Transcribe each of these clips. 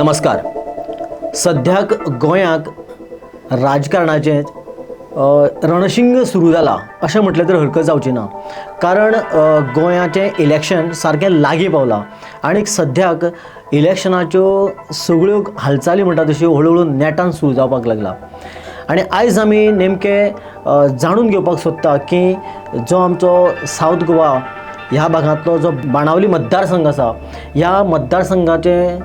नमस्कार. सद्याक गोंयाक राजकारणाचें रणशिंग सुरू जाला अशें म्हटलें तर हरकत जावची ना. कारण गोंयाचें इलेक्शन सारकें लागीं पावलां आनी सद्याक इलेक्शनाच्यो सगळ्यो हालचाली म्हणटा तश्यो हळू नेटान सुरू जावपाक लागला. आनी आयज आमी नेमके जाणून घेवपाक सोदता की जो आमचो सावथ गोवा ह्या भागांतलो जो बाणावली मतदारसंघ आसा ह्या मतदारसंघाचें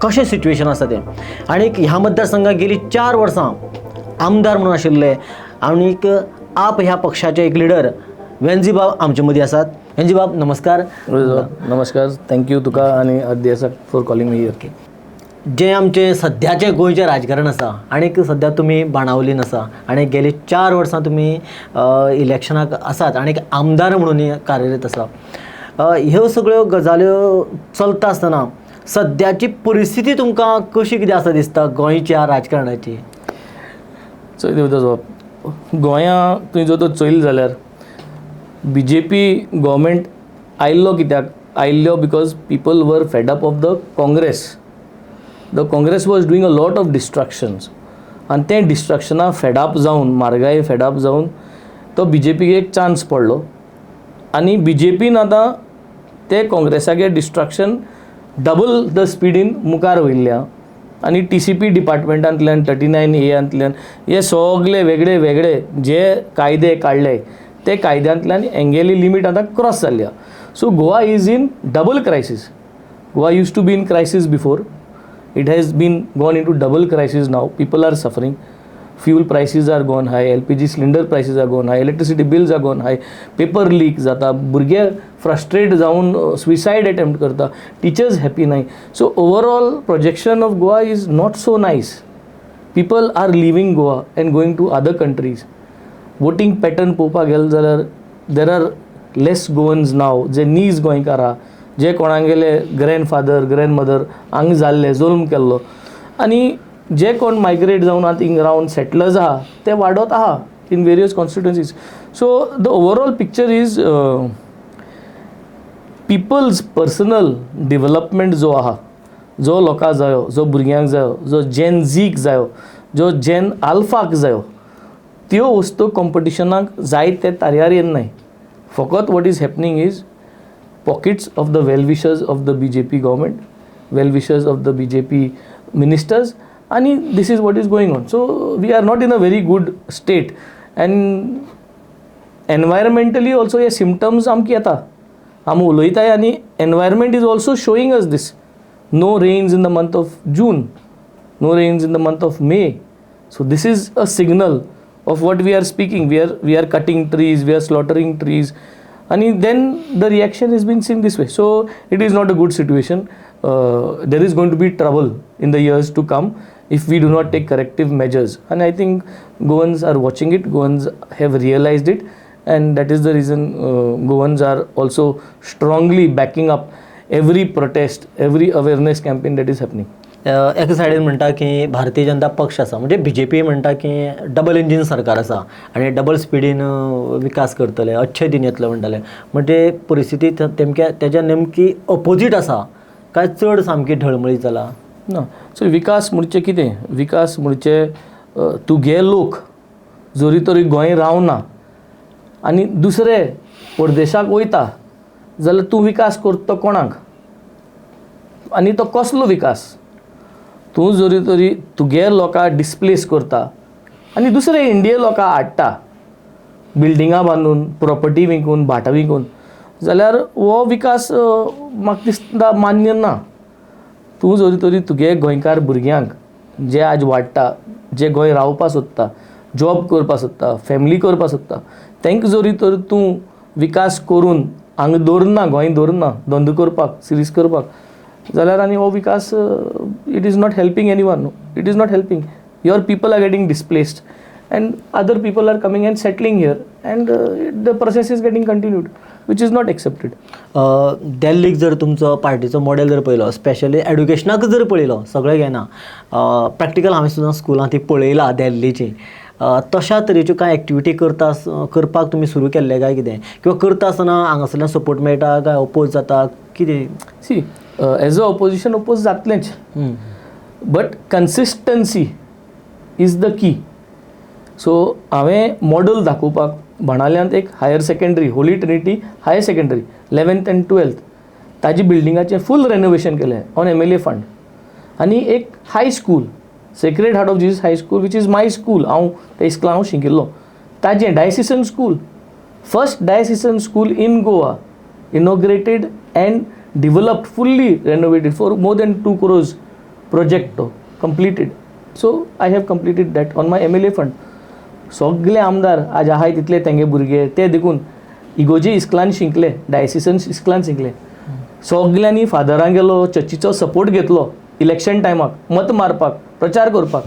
कशें सिच्युएशन आसा तें. आनीक ह्या मतदारसंघाक गेलीं 4 वर्सां आमदार म्हणून आशिल्ले आनीक आप ह्या पक्षाचे एक लिडर वेंजी बाब आमचे मदीं आसात. वेंजी बाब नमस्कार. नमस्कार. थँक्यू तुका आनी आद्यासाक फॉर कॉलिंग मी हियर. जें आमचें सद्याचें गोंयचें राजकारण आसा आनीक सद्या तुमी बाणावलीन आसा आनी गेली 4 वर्सां तुमी इलेक्शनाक आसात आनीक आमदार म्हणून कार्यरत आसा. ह्यो सगळ्यो गजाल्यो चलता आसतना सद्याची परिस्थिती तुमकां कशी कितें आसा दिसता गोंयच्या राजकारणाची? चोय देवता जॉब गोंया तुवें जर तो चोयल जाल्यार BJP गव्हर्मेंट आयिल्लो कित्याक आयिल्लो because people were fed up of the Congress. The Congress was doing a lot of destructions आनी तें डिस्ट्रक्शना फेडअप जावन म्हारगाय फेडअप जावन तो BJPक एक चान्स पडलो आनी BJPन आतां ते काँग्रेसागे डिस्ट्रक्शन डबल द स्पिडीन मुखार वयल्ल्या आनी TCP डिपार्टमेंटांतल्यान 39A हे सगळे वेगळे वेगळे जे कायदे काडले ते कायद्यांतल्यान एंगेली लिमीट आतां क्रॉस जाल्ल्या. So Goa is in double crisis. Goa used to be in crisis before. It has been gone into double crisis now. People are suffering. Fuel prices are gone high. LPG cylinder prices are gone high. Electricity bills are gone high. Paper leak जाता. भुरगे frustrate जावन suicide attempt करता. Teachers happy नाही. So overall projection of Goa is not so nice. People are leaving Goa and going to other countries. Voting pattern पळोवपाक गेले जाल्यार there are less Goans now. जे नीज गोंयकार आहा जे कोणागेले ग्रँडफादर ग्रँडमदर हांगा जाल्ले जुल्म केल्लो आनी जे कोण मायग्रेट जावन आतां हिंग रावन सेटलर्स आहा ते वाडत आहा in various constituencies. So the overall picture is people's personal development जो आहा जो लोकांक जायो जो भुरग्यांक जायो जो जेन झीक जायो जो जेन आल्फाक जायो त्यो वस्तू कॉम्पिटिशनाक जाय ते तारयार येनाय. फकत what is happening is pockets of the well-wishers of the BJP government, well-wishers of the BJP ministers, and this is what is going on. So we are not in a very good state, and environmentally also ye symptoms amki yeta am uloytay आणि environment is also showing us this. No rains in the month of June, no rains in the month of May. So this is a signal of what we are speaking. We are cutting trees, we are slaughtering trees. And then the reaction is being seen this way. So it is not a good situation. There is going to be trouble in the years to come if we do not take corrective measures. And I think Goans are watching it. Goans have realized it. And that is the reason Goans are also strongly backing up every protest, every awareness campaign that is happening. एका सायडीन म्हणटा की भारतीय जनता पक्ष आसा म्हणजे BJP म्हणटा की double engine सरकार आसा आनी डबल स्पिडीन विकास करतले अच्छे दिन येतले म्हणटाले. म्हणजे परिस्थिती तेमक्या तेज्या नेमकी अपोजीट आसा काय चड सामकी ढळमळीत जाला? ना. सो विकास म्हणचे कितें? विकास म्हणचे तुगे लोक जोरी तरी गोंय रावना आनी दुसरे परदेशाक वयता जाल्यार तूं विकास करता कोणाक आनी तो कसलो विकास? तूं जोरी तरी तुगे लोकांक डिस्प्लेस करता आनी दुसरे इंडिये लोकांक हाडटा बिल्डिंगां बांदून प्रॉपर्टी विकून भाटां विकून जाल्यार हो विकास म्हाका दिसता मान्य ना. तूं जोरी तरी तुगे गोंयकार भुरग्यांक जे आज वाडटा जे गोंय रावपा सोदता जॉब करपा सोदता फॅमिली करपा सोदता तांकां जोरी तर तूं विकास करून हांगा दवरना गोंय दवरना धंदो करपाक सिरीज करपाक जाल्यार आनी हो विकास it is not helping anyone. It is not helping. Your people are getting displaced and other people are coming and settling here and the process is getting continued which is not accepted. दिल्लीक जर तुमचो पार्टीचो model जर पळयलो specially एड्युकेशनाक जर पळयलो सगळें घेना practical हांवें सुद्दां स्कुलां ती पळयला दिल्लीची तशा तरेच्यो कांय एक्टिविटी करपाक तुमी सुरू केल्ले काय कितें किंवा करता आसतना हांगासरल्यान सपोर्ट मेळटा काय ओपोज जाता कितें? See as a opposition oppose जातलेंच but consistency is the key. So हांवें मॉडल दाखोवपाक बाणाल्यांत एक higher secondary Holy Trinity higher secondary 11th and 12th ताजी बिल्डिंगाचें फूल रेनोवेशन केलें ऑन MLA फंड. आनी एक high school Sacred Heart of Jesus high school which is my school, हांव त्या इस्कुलान हांव शिकिल्लो, ताजें diocesan school, first diocesan school in Goa, inaugurated and developed, fully renovated for more than 2 crores project completed. So I have completed that on my MLA fund. सगळे आमदार आज आहाय तितले तेंगे भुरगे ते देखून इगोजी इस्कलान शिंकले, डायसिसन इस्कलान शिंकले. सगल्यांनी फादरांक गेलो, चर्चीचो सपोर्ट घेतलो इलेक्शन टायमाक मत मारपाक प्रचार करपाक.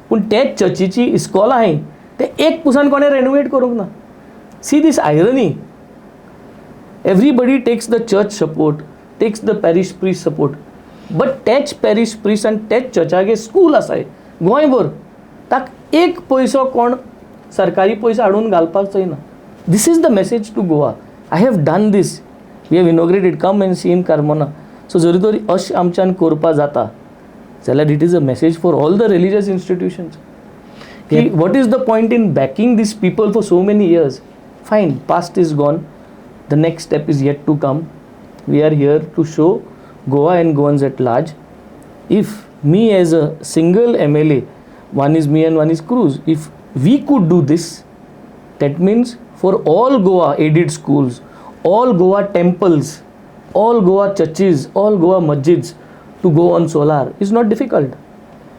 पूण तेच चर्चीची इस्कॉलां आहाय ते एक पुसान कोणें रेनोवेट करूंक ना. See this irony. Everybody takes the church support, takes the parish priest support, but तेच parish priest and तेच चर्चागे स्कूल आसाय गोंयभर, ताक एक पयसो कोण सरकारी पयसो हाडून घालपाक जायना. This is the message to Goa. I have done this, we have inaugurated, come and see in Carmona. So जरी तरी अशें आमच्यान करपा जाता जाल्यार it is a message for all the religious institutions की what is the point in backing these people for so many years. Fine, past is gone, the next step is yet to come. We are here to show Goa and Goans at large. If me as a single MLA, one is me and one is Cruz, if we could do this, that means for all Goa aided schools, all Goa temples, all Goa churches, all Goa masjids to go on solar is not difficult.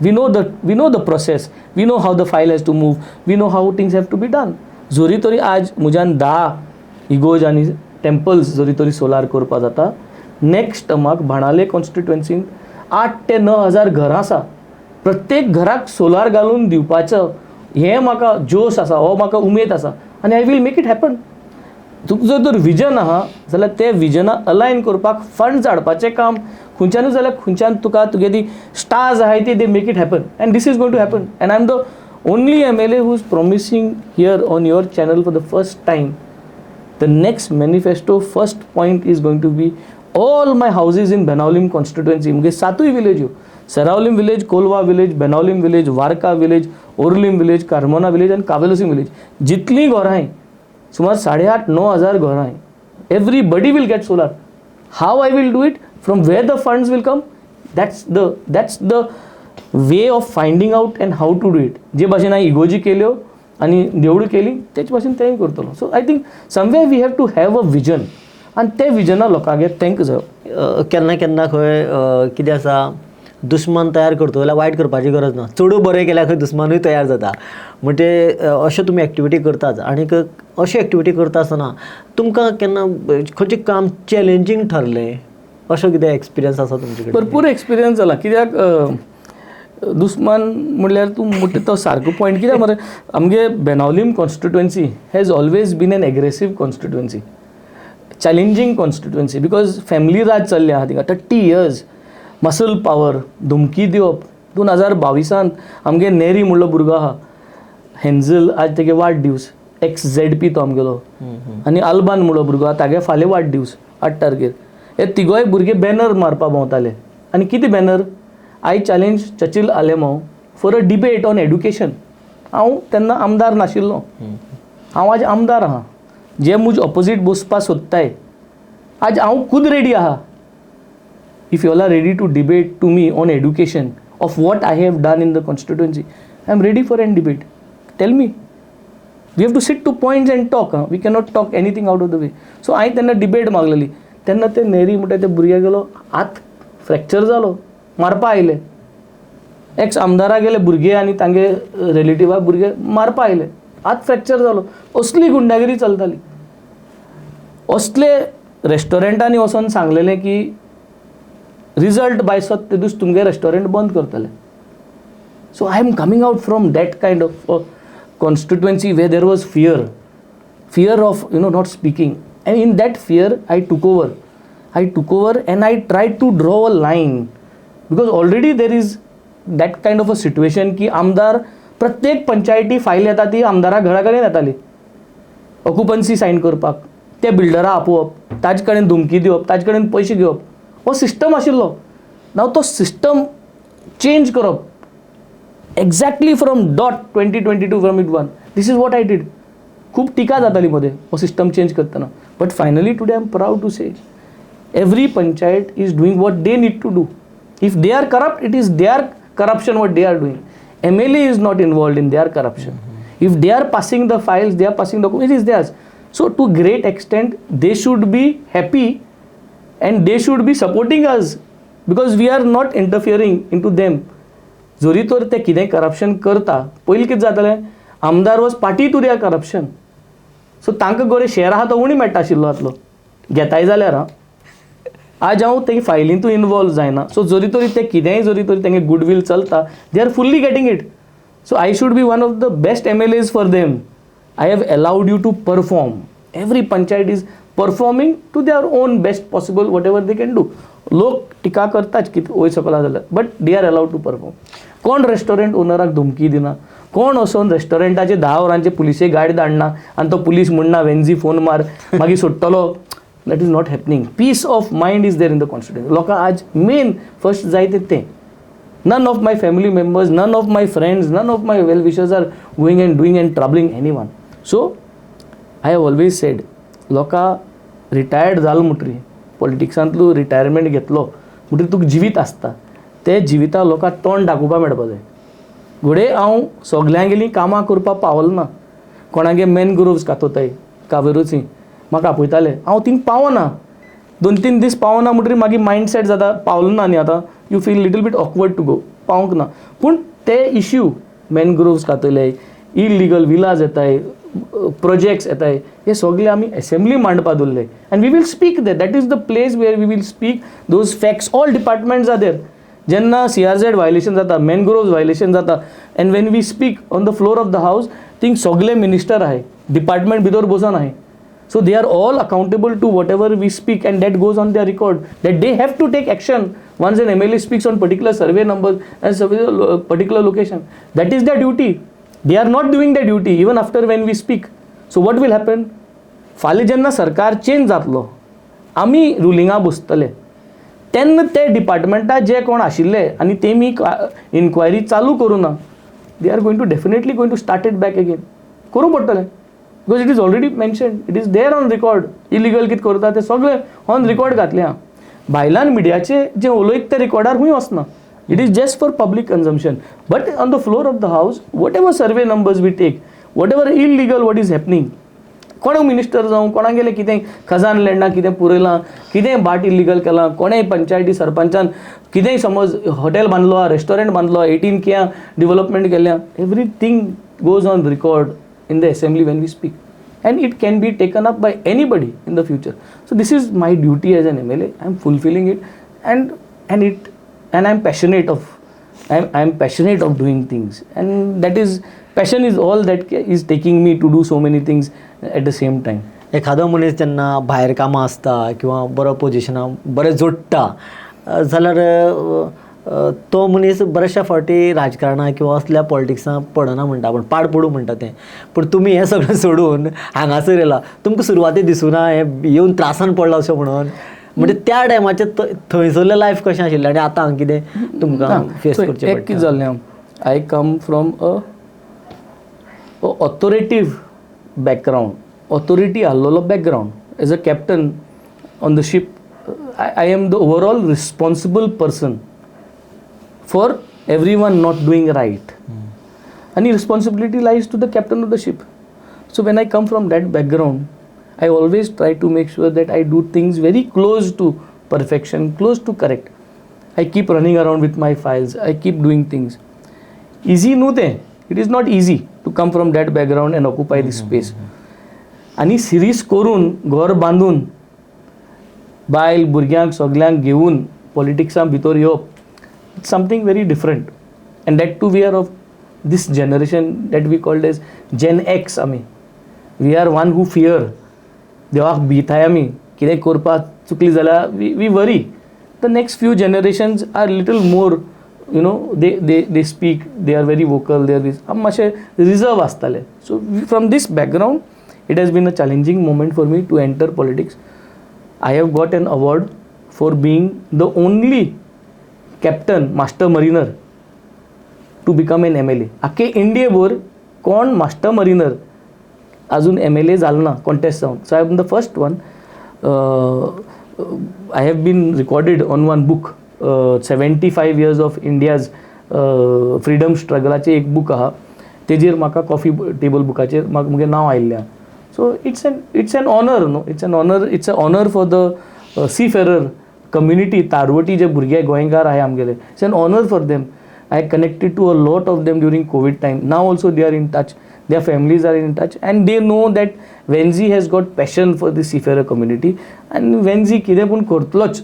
We know the process. We know how the file has to move. We know how things have to be done. Zori tori आज Muzan 10 इगोज आणि temples जरी तरी solar करपा जाता. Next टर्माक बाणाले कॉन्स्टिट्युएन्सीन 8 ते 9 हजार घरां आसा. प्रत्येक घराक सोलार घालून दिवपाचो हें म्हाका जोश आसा, हो म्हाका उमेद आसा आनी I will make it happen. तुजो जर विजन आहा जाल्यार ते विजना अलायन करपाक फंड्स हाडपाचें काम खंयच्यानूय जाल्यार खंयच्यान तुका तुगे ती स्टार्स आहाय ती they make it happen and this is going to happen. And I am the only MLA who is promising here on your channel for the first time. The next manifesto first point is going to be all my houses in Benaulim constituency. मुगे 7 village हो, Seraulim village, Kolwa village, Benaulim village, Warka village, Orlim village, Carmona village and Kavelosim village. जितली घरां हैं सुमार 8,500-9 हजार घरां हैं. Everybody will get solar. How I will do it? From where the funds will come? That's the way of finding out and how to do it. जे भाशेन हांवें इगोजी केल्यो आनी देवळी केली तेच भाशेन तेंय करतलो. So I think somewhere we have to have a vision आनी ते विजना लोकांगेर तेंक जाय. केन्ना केन्ना खंय कितें आसा, दुस्मान तयार करता जाल्यार वायट करपाची गरज ना. चडू बरें केल्यार खंय दुस्मानूय तयार जाता. म्हणजे अशें तुमी एक्टिविटी करतात आनीक अशी एक्टिविटी करता आसतना तुमकां केन्ना खंयचें काम चॅलेंजींग ठरलें अशें कितें एक्सपिरियन्स आसा तुमचे कडेन? भरपूर एक्सपिरियन्स जाला. कित्याक दुस्मान म्हणल्यार तूं म्हणटा तो सारको पॉयंट. कित्याक मरे आमगे Benaulim constituency has always been an aggressive constituency, challenging constituency, because family राज चल्लें आहा थिंगा 30 years. मसल पावर, धमकी दिवप. 2022 आमगे नेरी म्हणलो भुरगो आहा हेन्झल, आज तेगे वाडदिवस. XZP तो आमगेलो. आनी अल्बान म्हणलो भुरगो आहा तागे फाल्यां वाडदिवस 8 तारखेर. हे तिगोय भुरगे बॅनर मारपा भोंवताले. आनी कितें banner? I challenge Churchill Alemao for a debate on education. हांव तेन्ना आमदार नाशिल्लो, हांव आज आमदार आहा. जे मुज ऑपोजीट बसपा सोदताय आज हांव खुद रेडी आहा. If you all are ready to debate to me on education of what I have done in the constituency, I am ready for an debate. Tell me. We have to sit to points and talk. We cannot talk anything out of the way. So हांवें तेन्ना debate मागलेली. तेन्ना ते नेरी म्हणटा ते भुरग्याक गेलो हात fracture जालो, मारपा आयले. एक्स आमदारा गेले भुरगे आनी तांगे रिलेटिव्हा भुरगे मारपा आयले, हात फ्रॅक्चर जालो. असली गुंडागिरी चलताली. असले रेस्टॉरंटांनी वचून सांगलेलें की रिजल्ट बायसत ते दीस तुमगे रेस्टॉरंट बंद करतले. So I am coming out from that kind of constituency way there was fear of not speaking. And in that fear I took over and I tried to draw a line. Because already there is that kind of a situation की आमदार प्रत्येक पंचायती file येता ती आमदारा घरा कडेन येताली occupancy Sion करपाक. ते बिल्डरा आपोवप, ताजे कडेन धमकी दिवप, ताजे कडेन पयशे घेवप, हो सिस्टम आशिल्लो. नाव तो सिस्टम चेंज करप exactly from dot 2022 from it one. This is what I did. खूप टिका जाताली मध्ये हो सिस्टम चेंज करतना, but finally today I am proud to say every panchayat is doing what they need to do. If they are corrupt, it is their corruption what they are doing. MLA is not involved in their corruption. If they are passing the files, they are passing documents, it is theirs. So to great extent, they should be happy and they should be supporting us because we are not interfering into them. जोरी तर ते कितें corruption करता, पयलीं कितें जातालें, आमदार was party to their corruption. So तांकां गोरे शेअर आहा तो उणी मेळटा आशिल्लो आसलो घेताय जाल्यार. आज हांव ते फायलींतूय इनवॉल्व जायना. सो जोरी तरी ते कितेंय जोरी तरी तेंगे गुडवील चलता, they are fully getting it. So I should be one of the best MLAs for them. I have allowed you to perform. Every panchayat is performing to their own best possible whatever they can do. लोक टिका करताच कितें वयर सकला जाल्यार, but they are allowed to perform. कोण restaurant ओनराक धमकी दिना, कोण वचोन रेस्टॉरंटाचे 10 वरांचे पुलिशे गाडी धाडना आनी तो पुलीस म्हणना वेन्झी फोन मार मागीर सोडटलो. That is not happening. Peace of mind is there in the constituency. लोकां आज मेन फर्स्ट जाय तें. None of my family members, none of my friends, none of my well wishers are going and doing and troubling anyone. So I have always said, लोकां retired जाल म्हणटरी पॉलिटिक्सांतलो retirement घेतलो म्हणटरी तुका जिवीत आसता, ते जिविता लोकां तोंड दाखोवपा मेळपा जाय. घोडे हांव सगल्यांगेली कामां करपाक पावलो ना. कोणागे मॅनग्रोव्स कातोताय कावेरूची म्हाका आपयताले, हांव थिंग पावना. 2-3 दीस पावना म्हणटरी मागीर मायंडसेट जाता पावलो ना न्ही आतां, you feel little bit awkward to go, पावंक ना. पूण ते इश्यू मॅनग्रोव्स कातले, इलिगल विलाज येताय, प्रोजेक्ट्स येताय, हे सगळे आमी असेंब्ली मांडपा दवरले. And we will speak there. That is the place where we will speak those facts. All departments are there. जेन्ना CRZ वायलेशन जाता, मॅनग्रोव्स वायलेशन जाता, and when we speak on the floor of the house, thing सगळे minister आहाय, department भितर बसून आहाय. So they are all accountable to whatever we speak, and that goes on their record, that they have to take action once an MLA speaks on particular survey numbers and particular location. That is their duty. They are not doing their duty even after when we speak. So what will happen? फाल्यां जेन्ना सरकार change जातलो, आमी रुलिंगा बसतले, तेन्ना ते डिपार्टमेंटा जे कोण आशिल्ले आनी तेमी इन्क्वायरी चालू करूं ना, they are going to definitely going to start it back again. करूं पडटलें. Because it is already mentioned, it is there on record. Illegal कितें करता ते सगळे ऑन रिकॉर्ड घातले हां. भायल्यान मिडियाचे जे उलयता ते रिकॉर्डार खूंय वचना. It is just for public consumption. But on the floor of the house, whatever survey numbers we take, whatever illegal what is happening, कोणाक मिनिस्टर जावं, कोणाक गेले कितें खजान लँडा कितें पुरयलां, कितें बाट इलिगल केलां, कोणेंय पंचायती सरपंचान कितेंय समज हॉटेल बांदलो, रेस्टॉरंट बांदलो, 18K डेव्हलपमेंट केल्या, everything goes on record in the assembly when we speak, and it can be taken up by anybody in the future. So this is my duty as an MLA. I am fulfilling it, and I'm passionate of doing things, and that is passion is all that is taking me to do so many things at the same time. एखादो मनीस जेन्ना भायर कामां आसता किंवा बरो पोजिशना बरें जोडटा जाल्यार तो मनीस बऱ्याचशा फावटी राजकारणां किंवा असल्या पॉलिटिक्सां पडना म्हणटा, पण पाड पडू म्हणटा तें. पूण तुमी हें सगळें सोडून हांगासर येला. तुमकां सुरवाती दिसूना हें येवन त्रासान पडला अशें म्हणून? म्हणजे त्या टायमाचें थंयसरलें लायफ कशें आशिल्लें आनी आतां कितें तुमकां फेस करचें पडटा? कितें जाल्लें, I come from a authoritative background, authority आसलेलो background. As a captain on the ship, I am the overall responsible person for everyone not doing right. And responsibility lies to the captain of the ship. So when I come from that background, I always try to make sure that I do things very close to perfection, close to correct. I keep running around with my files, I keep doing things. Easy nute. It is not easy to come from that background and occupy this space. आणि series करून घर बांधून बायल भुरग्यांक सगल्यांक घेवन पॉलिटिक्सां भितर येवप, it's something very different, and that too we are of this generation that we called as Gen X. आमी we are one who fear. देवाक भिताय आमी, कितें करपाक चुकली जाल्यार we worry. The next few generations are little more, you know, they speak, they are very vocal, they are आम मातशे reserve आसताले. So from this background, it has been a challenging moment for me to enter politics. I have got an award for being the only captain, master mariner to become an MLA. आख्खे इंडियेभर कोण master मरिनर अजून MLA जालो ना contest जावन. So I am the first one. I have been recorded on one book 75 years of India's freedom स्ट्रगलाचें एक book आहा, तेजेर म्हाका कॉफी टेबल बुकाचेर म्हाका मुगे नांव आयिल्लें आहा. सो इट्स एन ऑनर न्हू, it's a honour for the seafarer community. तारवटी जे भुरगे गोंयकार आहाय आमगेले, it's an honour for them. I connected to a lot of them during COVID time. Now also they are in touch. Their families are in touch, and they know that Venzi has got passion for the seafarer community. And Venzi kide pun kortloch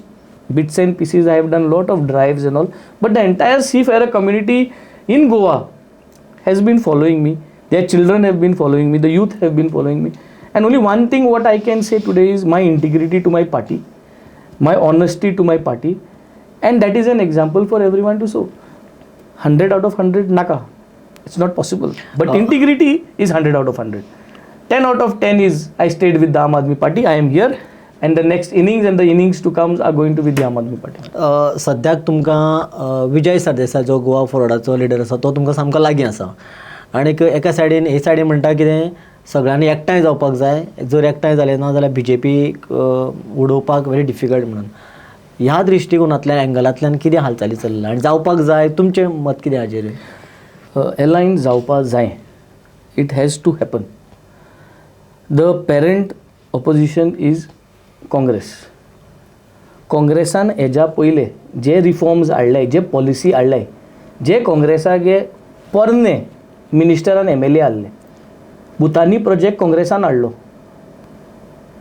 bits and pieces. I have done lot of drives and all. But the entire seafarer community in Goa has been following me. Their children have been following me. The youth have been following me. And only one thing what I can say today is my integrity to my party, my honesty to my party, and that is an example for everyone to show. 100 out of 100 naka, it's not possible, but integrity is 100 out of 100. 10 out of 10 is I stayed with the Aam Aadmi Party. I am here, and the next innings and the innings to come are going to be the Aam Aadmi Party. सद्याक तुमकां विजय सरदेसाय जो Goa फॉरवर्डाचो leader आसा तो तुमकां सामको लागीं आसा. आनीक एका सायडीन हे सायडीन म्हणटा कितें सगळ्यांनी एकठांय जावपाक जाय. जर एकठांय जालें ना जाल्यार BJP उडोवपाक व्हेरी डिफिकल्ट म्हणून. ह्या दृश्टिकोनांतल्यान एंगलांतल्यान कितें हालचाली चल्ला आनी जावपाक जाय, तुमचें मत कितें हाजेर? अलायन जावपाक जाय. It has to happen. The parent opposition is Congress. काँग्रेसान हेज्या पयले जे रिफॉर्म्स हाडले, जे पॉलिसी हाडले, जे काँग्रेसागे पोरने मिनिस्टरान MLA हाडले. भुतानी प्रोजेक्ट काँग्रेसान हाडलो.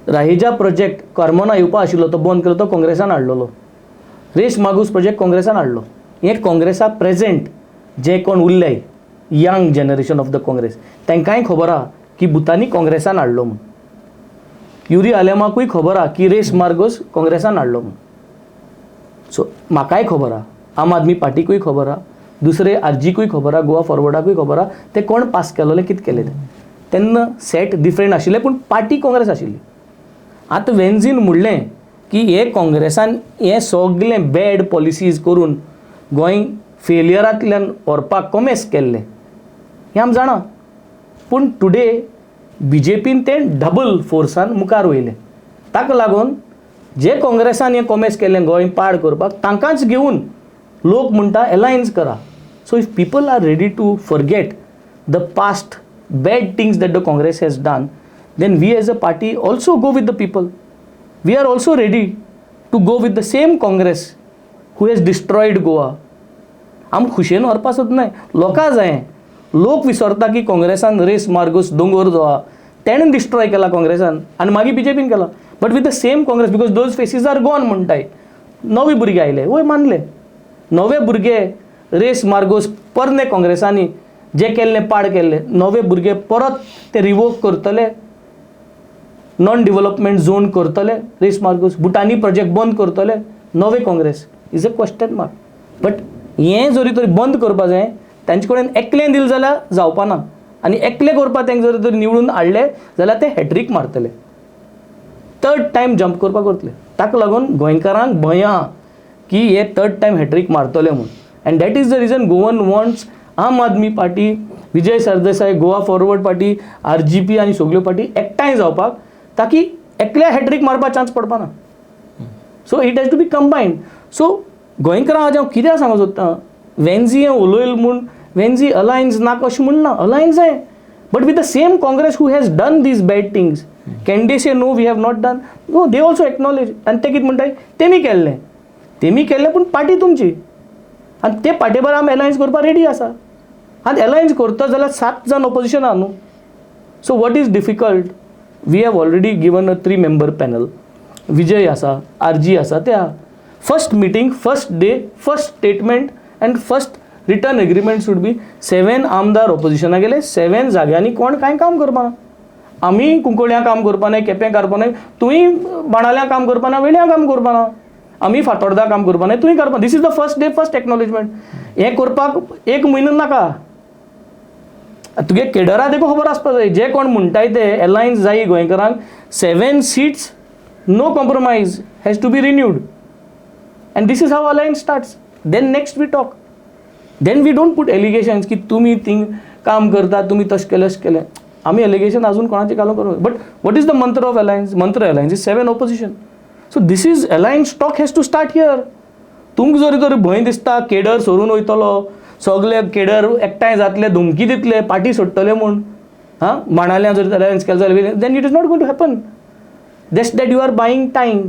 राहेजा प्रोजेक्ट कर्मोना येवपा आशिल्लो तो बंद केलो, तो काँग्रेसान हाडलेलो. रेस मागूस प्रोजेक्ट काँग्रेसान हाडलो. हे काँग्रेसा प्रेजेंट जे कोण उरले young generation of the Congress तांकांय खबर आहा की भुतानी काँग्रेसान हाडलो म्हूण. युरी आलेमाकूय खबर आहा की रेस मार्गोस काँग्रेसान हाडलो म्हूण. सो म्हाकाय खबर आहा, आम आदमी पार्टीकूय खबर आहा, दुसरे RGकूय खबर आहा, गोवा फॉरवर्डाकूय खबर आहा ते कोण पास केलोले, कितें केलें तें. तेन्ना सेट डिफरंट आशिल्लें पूण पार्टी काँग्रेस आशिल्ली. आतां वेन्झीन म्हणलें की हे काँग्रेसान हे सगळें बॅड पॉलिसीज करून गोंय फेलियरांतल्यान व्हरपाक कमेस केल्लें हें आमी जाणा. पूण टुडे BJPन तें डबल फोर्सान मुखार वयलें. ताका लागून जे काँग्रेसान हें कमेस केल्लें गोंय पाड करपाक तांकांच घेवन लोक म्हणटा अलायन्स करा. So if people are ready to forget the past bad things that the Congress has done, then we as a party also go with the people. We are also ready to go with the same Congress who has destroyed Goa. आम खुशेन व्हरपा सोद नाय. लोकां जाय, लोक विसरता की काँग्रेसान race Magos दोंगर जो आहा तेणें डिस्ट्रॉय केला काँग्रेसान आनी मागीर BJPन केला. But with the same Congress because those faces are gone म्हणटाय. नवे भुरगे आयले, वय मानले. नवे भुरगे रेस मार्गोस परने काँग्रेसांनी जे केल्लें पाड केल्लें, नवे भुरगे परत ते रिवोक करतले, नॉन डेव्हलपमेंट झोन करतले रेस मार्गोस, भुटानी प्रोजेक्ट बंद करतले. नवे Congress is a question mark. But हें जरी तरी बंद करपा जाय, तांचे कडेन एकलें दिल जाल्यार जावपा ना. आनी एकलें करपा तांकां जरी तरी निवडून हाडले जाल्यार ते हॅट्रीक मारतले, थर्ड टायम जंप करपाक करतले. ताका लागून गोंयकारांक भंय आहा की हे थर्ड टायम हॅट्रीक मारतले म्हणून. And that is the reason Goan wants Aam Aadmi Party, Vijay Sardesai, Goa Forward Party, RGP आनी सगल्यो पार्टी एकठांय जावपाक, ताकी एकल्या हॅट्रीक मारपाक चान्स पडपा ना. So it has to be combined. So गोंयकारां हांव कित्याक सांगूंक सोदतां, वेन्झी हें उलयलें म्हूण वेन्झी अलायन्स नाका अशें म्हणना. अलायन्स जाय, but with the same Congress who has done these bad things. Can they say no we have not done? No, they also acknowledge. आनी ते कितें म्हणटाय, तेमी केल्लें पूण पार्टी तुमची, आनी ते पार्टी बरोबर आमी अलायन्स करपाक रेडी आसा. आनी अलायन्स करता जाल्यार 7 जाण ऑपोजिशन आहा न्हू. So what is difficult? We have already given a 3 member panel. Vijay आसा, RG आसा, ते आहा. First meeting, first day, first statement and first return agreement should be 7 आमदार ऑपोजिशना गेले. 7 जाग्यांनी कोण कांय काम करपा ना. आमी कुंकळ्यां काम करपा नाय, केपें करपा नाय, तुवें बाणाल्यां काम करपा ना, वेळ्यां काम करपा ना, आमी फातोर्डा काम करपा नाय, तुवें करपा. This is the first day, first acknowledgement. हें करपाक 1 म्हयनो नाका. तुगे केडरा देखो खबर आसपा जाय, जे कोण म्हणटाय ते अलायन्स जाय गोंयकारांक. 7 seats, no compromise, has to be renewed. And this is how alliance starts. Then next we talk. Then we don't put allegations की तुम्ही थिंग काम करता, तुम्ही तशें केलें. आमी एलिगेशन अजून कोणाचे घालूंक करूं. But what is the mantra of alliance? Mantra alliance is 7 opposition. So this is alliance talk has to start here. तुमकां जरी तर भंय दिसता केडर सोडून वयतलो, सगळे केडर एकठांय जातले, धुमकी दितले, पार्टी सोडटले म्हूण, मांडाल्या जर अलायन्स केलो जाल्यार then it is not going to happen. Just that you are buying time.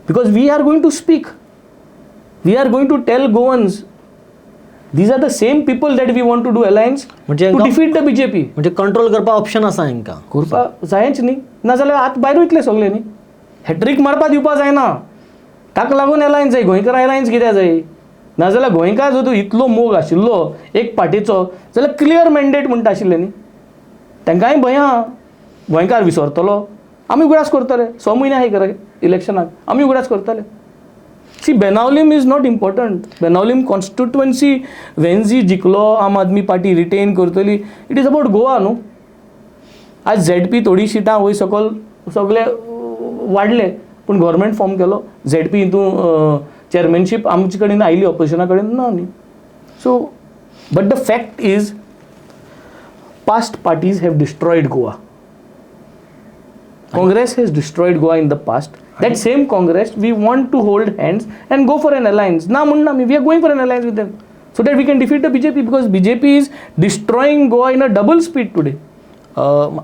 Because we are going to speak. We are going to tell Goans these are the same people that we want to do alliance म्हणजे to defeat the BJP. म्हणजे control करपा option आसा हांकां करपा जायच न्ही, नाजाल्यार आत भायर वयतले सगळे न्ही. हॅट्रीक मारपा दिवपा जायना. ताका लागून एलायन्स जाय. गोंयकार एलायन्स कित्याक जाय? नाजाल्यार गोंयकार जर इतलो मोग आशिल्लो एक पार्टीचो जाल्यार क्लियर मॅन्डेट म्हणटा आशिल्लें न्ही. तांकांय भंय आहा गोंयकार विसरतलो. आमी उगडास करतले. 6 म्हयने आहाय खरे इलेक्शनाक. आमी उगडास करतले. See, Benaulim is not important. Benaulim constituency, when जी जिकलो आम आदमी पार्टी रिटेन करतली, इट इज अबाउट गोवा न्हू. आज ZP थोडी सिटां वय सकल सगळे वाडले, पूण गव्हर्मेंट फॉर्म केलो. ZP हितून चेअरमॅनशीप आमचे कडेन आयली, ऑपोजिशना कडेन ना न्ही. So but the fact is past parties have destroyed Goa. Congress has destroyed Goa in the past. That same Congress, we want to hold hands and go for an alliance. Na munna me, we are going for an alliance with them so that we can defeat the BJP, because BJP is destroying Goa in a double speed today.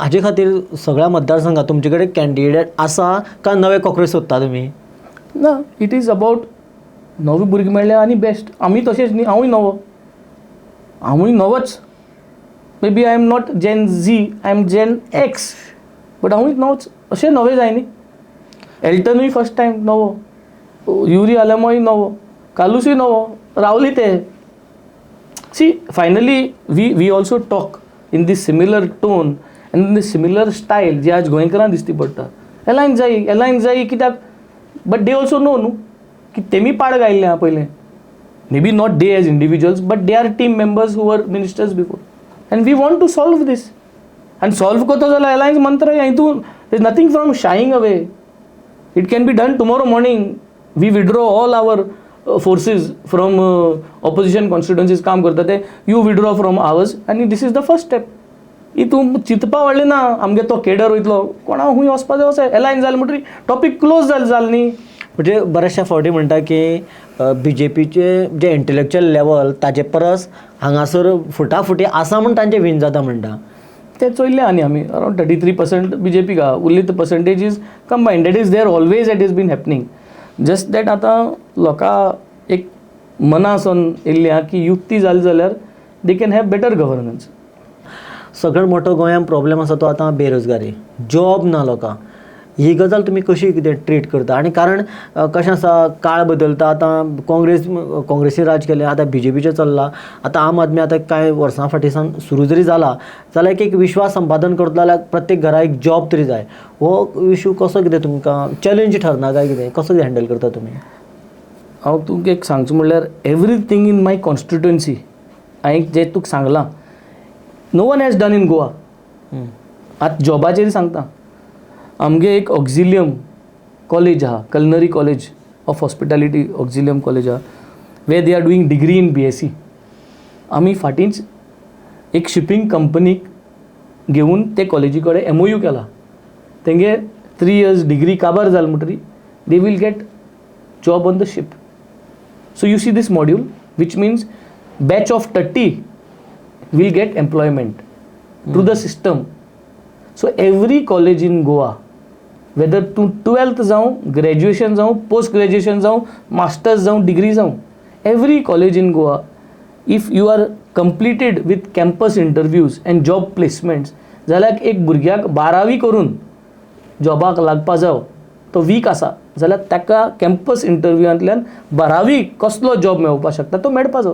हाजे खातीर सगळ्या मतदारसंघात तुमचे कडेन candidate आसा काय नवे कॉंग्रेस सोदता तुमी? ना, इट इज अबाउट नवे भुरगे मेळ्ळे आनी बेस्ट. आमी तशेंच न्ही, हांवूय नवो. हांवूय नवोच. Maybe I am not gen Z, I am gen X, but हांवूय नवोच. अशें नवे जाय न्ही. एल्टनूय फर्स्ट टायम नवो, युरी आलेमोय नवो, कालूसय नवो, रावली ते. See finally we also talk in the similar tone and in the similar style जी आज गोंयकारांक दिसती पडटा. एलायन्स जायी कित्याक? बट दे ऑल्सो नो न्हू की तेमी पाड गायल्लें आहा पयलें. Maybe not they as individuals, but they are team members who were ministers before. And we want to solve this. And solve करता जाल्यार अलायन्स मंत्र हितून there is nothing from shying away. It can be done tomorrow morning. We withdraw all our forces from opposition constituencies. काम करता ते you withdraw from ours and this is the first step. हितून चिंतपा व्हडलें ना. आमगे तो केडर वयतलो, कोणा हूंय वचपा जाय वचय. एलायन्स जालें म्हणटरी टॉपीक क्लोज जालें न्ही. म्हणजे बऱ्याचशा फावटी म्हणटा की BJPचे जे इंटेलेक्च्युअल लेवल ताचे परस हांगासर फुटाफुटी आसा म्हूण तांचें विन जाता म्हणटा. ते चोयल्ले आनी आमी अरावंड 33% BJP का उरली percentage is combined. That is there always it is been happening. Just that आतां लोकां एक मनासन येयल्ली आहा की युक्ती जाली जाल्यार they can have better governance. सगळ्यात मोठो गोंयांत प्रॉब्लेम आसा तो आतां बेरोजगारी. जॉब ना लोकांक. ही गजाल तुमी कशी कितें ट्रीट करता? आनी कारण कशें आसा, काळ बदलता. आतां काँग्रेसीन राज केलें, आतां BJPचें चल्लां. आतां आम आदमी आतां कांय वर्सां फाटीं सावन सुरू जरी जाला जाल्यार एक विश्वास संपादन करतलो जाल्यार प्रत्येक घरा एक जॉब तरी जाय. हो इशू कसो कितें तुमकां चॅलेंज ठरना काय कितें? कसो कितें हँडल करता तुमी? हांव तुमकां एक सांगचो म्हणल्यार एवरीथींग इन माय कॉन्स्टिट्युएन्सी हांवें जें तुका सांगलां no one has done in Goa. आतां जॉबाचेर सांगता. आमगे एक ऑक्झिलियम कॉलेज आहा, culinary college of hospitality Auxilium college आहा, where they are doing degree in BSc. आमी फाटींच एक शिपींग कंपनीक घेवन ते कॉलेजी कडेन MOU केला. तेंगे 3 years डिग्री काबार जाल म्हणटरी they will get job on the ship. So you see this module which means batch of 30 will get employment through the system. So every college in Goa, whether तूं 12th जावं, graduation जावं, post graduation जावं, masters जावं, degree जावं, every college in Goa, if you are completed with campus interviews and job placements, जाल्यार एक भुरग्याक 12वी करून जॉबाक लागपा जाव, तो वीक आसा जाल्यार ताका कॅम्पस इंटरव्यूंतल्यान 12वी कसलो जॉब मेळोवपाक शकता तो मेळपा जाय.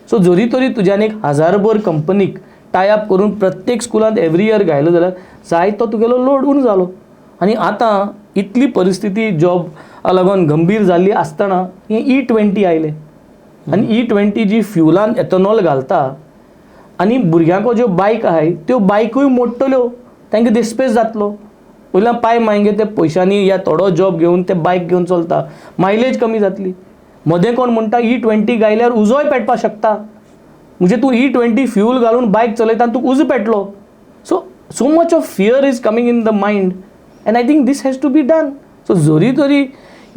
सो जरी तरी तुज्यान एक 1000भर कंपनीक टायअप करून प्रत्येक स्कुलांत एवरी इयर घायलो जाल्यार जाय तो तुगेलो लोड उणो जालो. आनी आतां इतली परिस्थिती जॉब लागून गंभीर जाल्ली आसतना हें E20 आयलें. आनी E20 जी फ्युलान एथनॉल घालता आनी भुरग्यांको ज्यो बायक आहाय त्यो बायकूय मोडटल्यो, तांकां डिस्पेस जातलो. वयल्यान पांय मागीर ते पयशांनी या थोडो जॉब घेवन ते बायक घेवन चलता, मायलेज कमी जातली. मदें कोण म्हणटा E20 गायल्यार उजोय पेटपाक शकता, म्हणजे तूं E20 फ्यूल घालून बायक चलयता आनी तुका उजो पेटलो. So much of fear is coming in the mind and I think this has to be done. So जरी तरी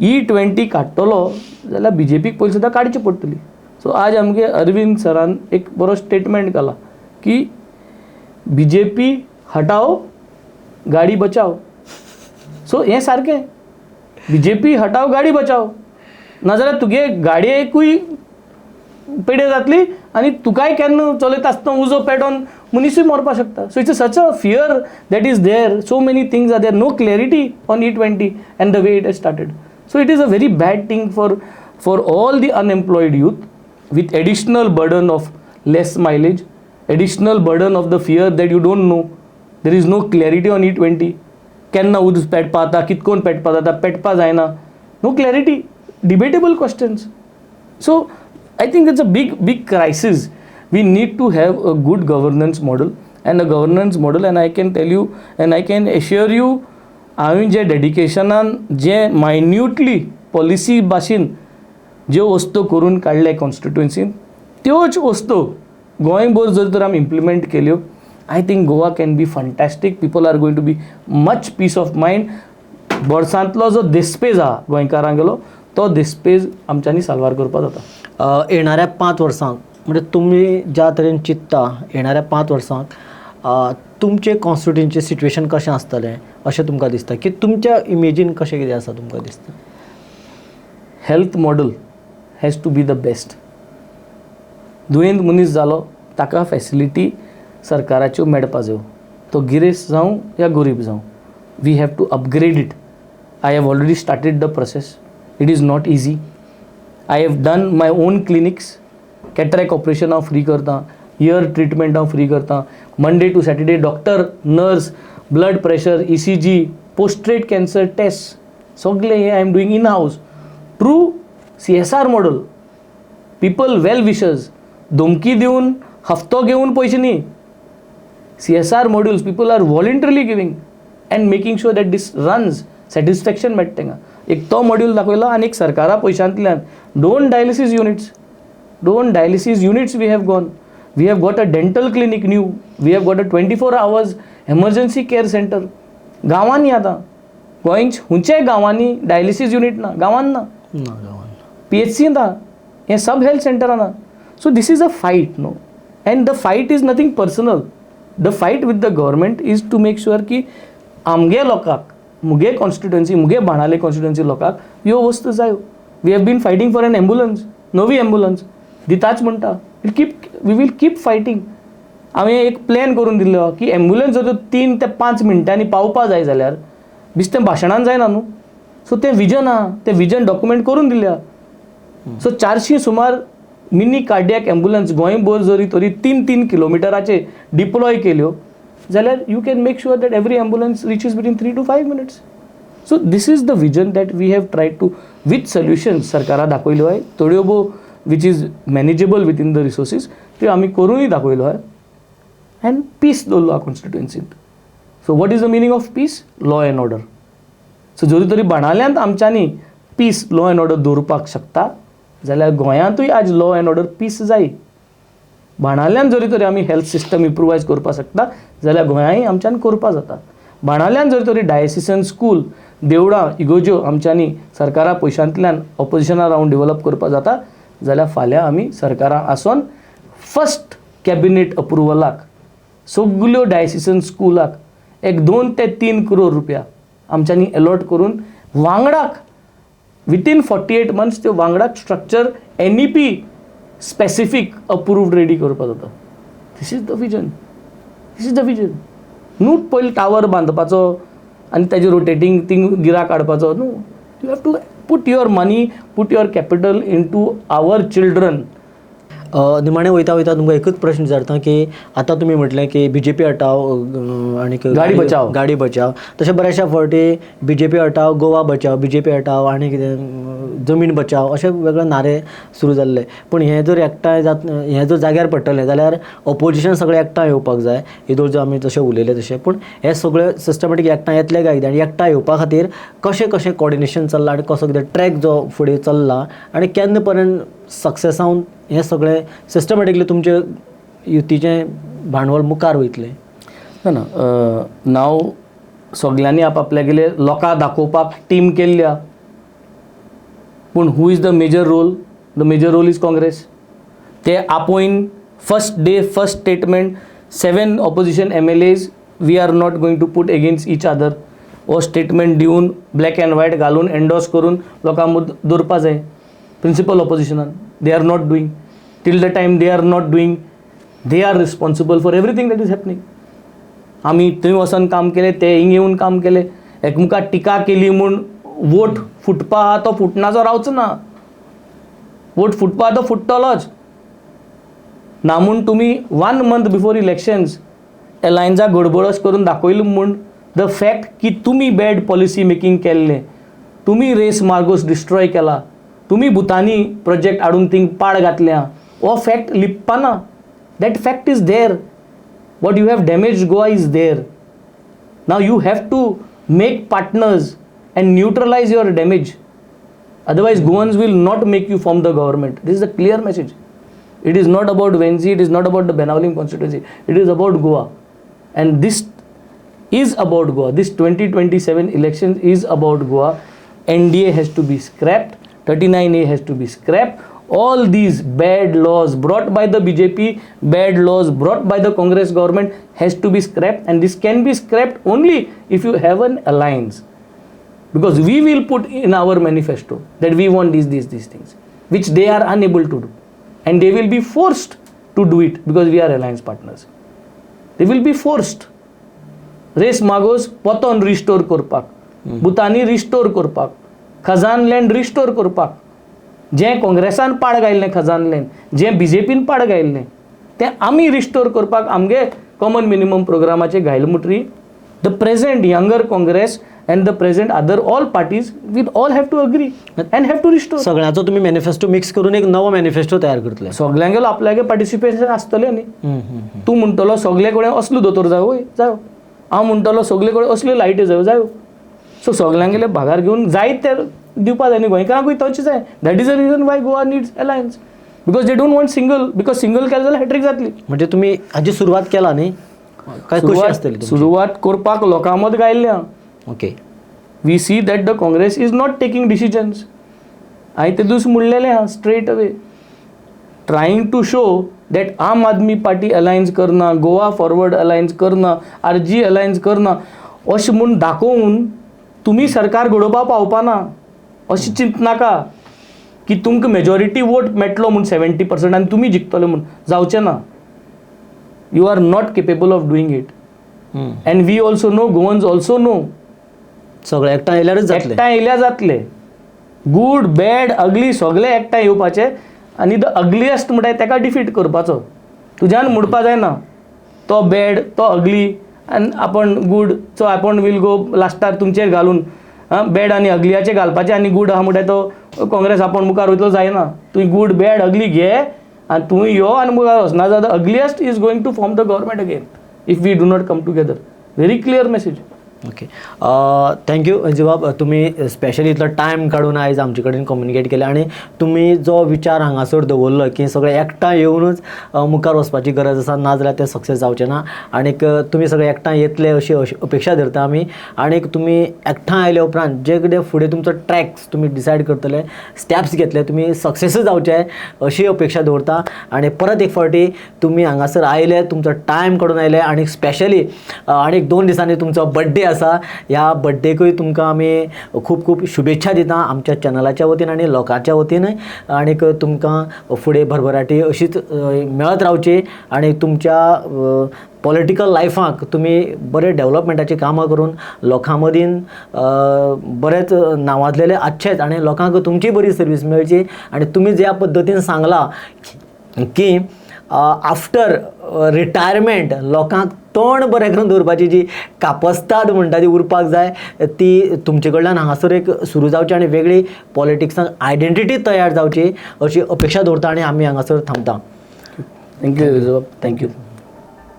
E20 काडटलो जाल्यार BJPक पयलीं सुद्दां काडची पडटली. सो आज आमगे अरविंद सरान एक बरो स्टेटमेंट घाला की BJP हटाओ गाडी बचाओ. सो हें सारकें, BJP हटाओ गाडी बचाओ, नाजाल्यार तुगे गाडयेकूय पेड्यो जातली आनी तुकाय केन्ना चलयता आसतना उजो पेटोवन मनीसूय मरपाक शकता. So it's such a fear that is there. So many things are there, no clarity on E20 and the way it has started. So it is a very bad thing for all the unemployed youth, with additional burden of less mileage, additional burden of the fear that you don't know. There is no clarity on E20. केन्ना उदक पेटपा जाता, कितकोन पेटपा जाता, पेटपा जायना, no clarity, debatable questions. So I think it's a big crisis. We need to have a good governance model and a governance model, and I can tell you and I can assure you, हांवें जे डेडिकेशनान जे minutely policy भाशेन ज्यो वस्तू करून काडले कॉन्स्टिट्युएन्सीन, त्योच वस्तू गोंयभर जर तर आमी इम्प्लिमेंट केल्यो, I think Goa can be fantastic. People are going to be much peace of mind. वर्सांतलो जो देस्पेज आहा गोंयकारांगेलो, तो देस्पेज आमच्यांनी साल्वार करपा जाता. येणाऱ्या 5 वर्सांक म्हणजे तुमी ज्या तरेन चिंतता येणाऱ्या 5 वर्सांक तुमचे कॉन्स्टिट्युएन्सीचें सिट्युएशन कशें आसतलें अशें तुमकां दिसता, की तुमच्या इमेजीन कशें कितें आसा तुमकां दिसता? Health model has to be the best. दुयेंत मनीस जालो ताका फॅसिलिटी सरकाराच्यो मेळपा जायो, तो गिरेस्त जावं या गरीब जावं. We have to upgrade it. I have already started the process. It is not easy. I have done my own clinics. Cataract operation हांव फ्री करतां, इयर ट्रिटमेंट हांव फ्री करतां. Monday to Saturday doctor, nurse, blood pressure, ECG, पोस्ट्रेट cancer test सगळे हे I am doing in house. Through CSR model. People well wishers, धमकी दिवन हफ्तो घेवन पयशे न्ही. CSR modules people are voluntarily giving and making sure that this runs. Satisfaction मेळटा तांकां. एक तो मॉड्यूल दाखयलो आनी एक सरकारा पयशांतल्यान दोन dialysis units we have gone. We have got a dental clinic new. We have got a 24 hours emergency care centre. गांवांनी आतां गोंयच्या खंयच्याय गांवांनी डायलिसीस युनीट ना, गांवांन ना, PHC ना, हें सब हेल्थ सेंटर ना. So this is a fight no, and the fight is nothing personal. The fight with the government is to make sure की आमगे लोकांक, मुगे कॉन्स्टिट्युएन्सी, मुगे बाणाले कॉन्स्टिट्युएन्सी लोकांक ह्यो वस्तू जायो. We have been fighting for an ambulance, नवी एम्बुलन्स दिताच म्हणटा. We will keep fighting. हांवें एक प्लॅन करून दिल्लो की एम्बुलन्स जर 3 ते 5 मिनटांनी पावपा जाय जाल्यार बेश्टें भाशणान जायना न्हू. सो तें विजन आहा, तें विजन डॉक्युमेंट करून दिल्या. सो 400 सुमार मिनी कार्डियक एम्बुलन्स गोंयभर जरी तरी 3-3 किलोमिटराचे डिप्लॉय केल्यो जाल्यार you can make sure that every ambulance reaches between 3 to 5 minutes. So this is the vision that we have tried to with solutions सरकारा दाखयल्यो आहे. थोड्यो भोव which is manageable within the resources त्यो आमी करूनय दाखयलो आहे. अँड पीस दवरलो हा कॉन्स्टिट्युएन्सींत. So what is the meaning of peace? Law and order. So जरी तरी बाणाल्यांत आमच्यांनी पीस, लॉ अँड ऑर्डर दवरपाक शकता जाल्यार गोंयांतूय आज लॉ अँड ऑर्डर पीस जाय. बाणाल्यांत जरी तरी आमी हेल्थ सिस्टम इम्प्रुवायज करपाक शकता जाल्यार गोंयांय आमच्यान करपा जाता. बाणाल्यांत जरी तरी डायसिसन स्कूल, देवळां, इगोज्यो आमच्यांनी सरकारा पयशांतल्यान ऑपोजिशना रावन डेव्हलप करपा जाता जाल्यार फाल्यां आमी सरकारा आसोन फर्स्ट कॅबिनेट अप्रुवलाक सगल्यो डायसिसन स्कुलाक 2 ते 3 करोड रुपया आमच्यांनी अलॉट करून वांगडाक विथीन 48 months त्यो वांगडाक structure NEP specific approved ready करपाक जाता. This is the vision. न्हू पयलीं टावर बांदपाचो आनी ताजेर रोटेटींग थिंग गिराक काडपाचो. न्हू, you have to put your money, put your capital into our children. निमाणे वयता तुमकां एकच प्रश्न विचारता की आतां तुमी म्हटलें की BJP हटाव आनी गाडी बचाव तशें बऱ्याचशा फावटी BJP हटाव गोवा बचाव BJP हटाव आनी कितें जमीन बचाव अशे वेगळे नारे सुरू जाल्ले पूण हें जर एकठांय हें जर जाग्यार पडटलें जाल्यार ऑपोजिशन सगळें एकठांय येवपाक जाय येदोळ जो आमी जशें उलयले तशें पूण हे सगळे सिस्टमॅटीक एकठांय येतले काय कितें आनी एकठांय येवपा खातीर कशें कॉर्डिनेशन चल्लां आनी कसो कितें ट्रॅक जो फुडें चल्ला आनी केन्ना पर्यंत सक्सेसावन हें सगळें सिस्टमॅटिकली तुमचे युतीचें भांडवल मुखार वयतलें ना नाव सगळ्यांनी आपआपल्यागेले लोकांक दाखोवपाक टीम केल्ल्या पूण who is the major role is Congress ते आपोयन first day first statement 7 opposition MLAs we are not going to put against each other हो स्टेटमेंट दिवन ब्लॅक अँड व्हायट घालून एंडोर्स करून लोकांक दवरपा जाय प्रिंसिपल ऑपोजिशनान they are not doing till the time they are not doing they are responsible for everything that is happening आमी थंय वचून काम केलें ते हिंग येवन काम केलें एकमुखार टिका केली म्हूण वोट फुटपा आहा तो फुटनाचो रावचो ना वोट फुटपा तो फुट्टलोच ना म्हूण तुमी 1 month बिफोर इलेक्शन्स एलायन्सा गडबडच करून दाखयली म्हूण द फॅक्ट की तुमी बॅड पॉलिसी मेकींग केल्लें तुमी रेस मार्गोस डिस्ट्रॉय केला तुम्ही भुतानी प्रोजेक्ट हाडून थिंग पाड घातल्या हो फॅक्ट लिपपाना that fact is there what you have damage Goa is there now you have to make partners and neutralise your damage otherwise Goans will not make you form the government this is a clear message it is not about Venzy it is not about the Benaulim constituency it is about Goa and this is about Goa. This 2027 election is about Goa. NDA has to be scrapped. 39A has to be scrapped. All these bad laws brought by the BJP, bad laws brought by the Congress government has to be scrapped, and this can be scrapped only if you have an alliance. Because we will put in our manifesto that we want these things, which they are unable to do. And they will be forced to do it because we are alliance partners. They will be forced. रेस मागोस पोतोन restore करपाक भुतानी restore करपाक Khajan land restore करपाक जें काँग्रेसान पाड घायल्लें Khajan land जें BJPन पाड घायल्लें तें आमी रिस्टोर करपाक आमगे कॉमन मिनिमम प्रोग्रामाचे घायल म्हणटरी the present younger Congress and the present other all parties will all have to agree and have to restore. सगळ्याचो तुम्ही मॅनिफेस्टो मिक्स करून एक नवो मॅनिफेस्टो तयार करतले सगळ्यांगेलो आपल्यागे पार्टिसिपेशन आसतलें न्ही तूं म्हणटलो सगळे कडेन असलो दोतोर जाय वय जाय हांव म्हणटलो सगळे कडेन असल्यो लायटी जाय जाय सो सगळ्यांगेले भागार घेवन जायत ते दिवपा जाय न्ही गोंयकारांकूय तोच जाय that is the region Y Goa needs alliance because they don't want single because single केलें जाल्यार हॅट्रीक जातली म्हणजे तुम्ही हाची सुरवात केला न्ही काय कशी आसतली सुरवात करपाक लोकां मत घायल्या okay we see that the Congress is not taking decisions. I ते दिवस म्हणलेले हा straight away trying to show that आम आदमी पार्टी अलायन्स करना गोवा फॉरवर्ड अलायन्स करना RG अलायन्स करना अशें म्हूण दाखोवन तुमी सरकार घडोवपा पावपाना अशी चिंत नाका की तुमकां मेजॉरिटी वोट मेळटलो म्हूण 70% आनी तुमी जिखतले म्हूण जावचें ना you are not capable of doing it and we also know Goans also know सगळे एकठांय येयल्यारच जातले एकठांय येयल्या जातले गूड बॅड अगली सगळे एकठांय येवपाचे आनी द अगलियस्ट म्हणटाय ताका डिफीट करपाचो तुज्यान म्हणपा जायना तो बॅड तो अगली आनी आपण गूड सो आपण वील गो लास्टार तुमचेर घालून बॅड आनी अगलियाचे घालपाचे आनी गूड आहा म्हणटाय तो काँग्रेस आपण मुखार वयतलो जायना तुवें गूड बॅड अगली घे आनी तुवें यो आनी मुखार वच ना जाल्यार the ugliest is going to form the government again if we do not come together very clear message okay thank you अंजुबाब तुम्ही स्पेशली इतलो टायम काडून आयज आमचे कडेन कम्युनिकेट केले आनी तुम्ही जो विचार हांगासर दवरलो की सगळे एकठांय येवनूच मुखार वचपाची गरज आसा नाजाल्यार ते सक्सेस जावचें ना आनीक तुमी सगळे एकठांय येतले अशी अपेक्षा धरता आमी आनीक तुमी एकठांय आयले उपरांत जे कितें फुडें तुमचो ट्रॅक्स तुमी डिसायड करतले स्टेप्स घेतले तुमी सक्सेस जावचे अशी अपेक्षा दवरता आनी परत एक फावटी तुमी हांगासर आयले तुमचो टायम काडून आयले आनी स्पेशली आनीक 2 दिसांनी तुमचो बर्थडे आसा ह्या बर्थडेकूय तुमकां आमी खूब खूब शुभेच्छा दिता आमच्या चॅनलाच्या वतीन आनी लोकांच्या वतीनय आनीक तुमकां फुडें भरभराटी अशीच मेळत रावची आनी तुमच्या पॉलिटिकल लायफाक तुमी बरे डेवलपमेंटाची कामां करून लोकां मदीं बरेच नांवाजलेले आसचेच आनी लोकांक तुमची बरी सर्वीस मेळची आनी तुमी ज्या पद्दतीन सांगला की आफ्टर रिटायरमेंट लोकांक तोंड बरें करून दवरपाची जी कापस्ताद म्हणटा ती उरपाक जाय ती तुमचे कडल्यान हांगासर एक सुरू जावची आनी वेगळी पॉलिटिक्सांत आयडेंटिटी तयार जावची अशी अपेक्षा दवरता आनी आमी हांगासर थांबता. थँक्यू. थँक्यू.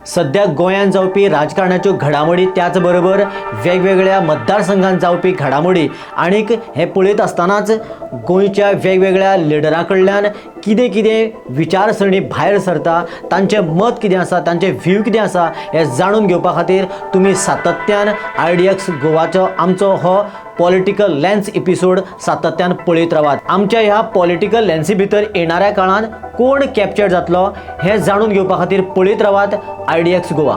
सध्या गोंयांत जावपी राजकारणाच्यो घडामोडी त्याच बरोबर वेगवेगळ्या मतदारसंघांत जावपी घडामोडी आनीक हे पळयत आसतनाच गोंयच्या वेगवेगळ्या लिडरां कडल्यान कितें कितें विचारसरणी भायर सरता, तांचें मत कितें आसा, तांचे व्ह्यू कितें आसा हें जाणून घेवपा खातीर तुमी सातत्यान IDX गोवाचो आमचो हो पॉलिटिकल लेन्स एपिसोड सातत्यान पळयत रावात. आमच्या ह्या पॉलिटिकल लेन्सी भितर येणाऱ्या काळांत कोण कॅप्चर जातलो हें जाणून घेवपा खातीर पळयत रावात IDX गोवा.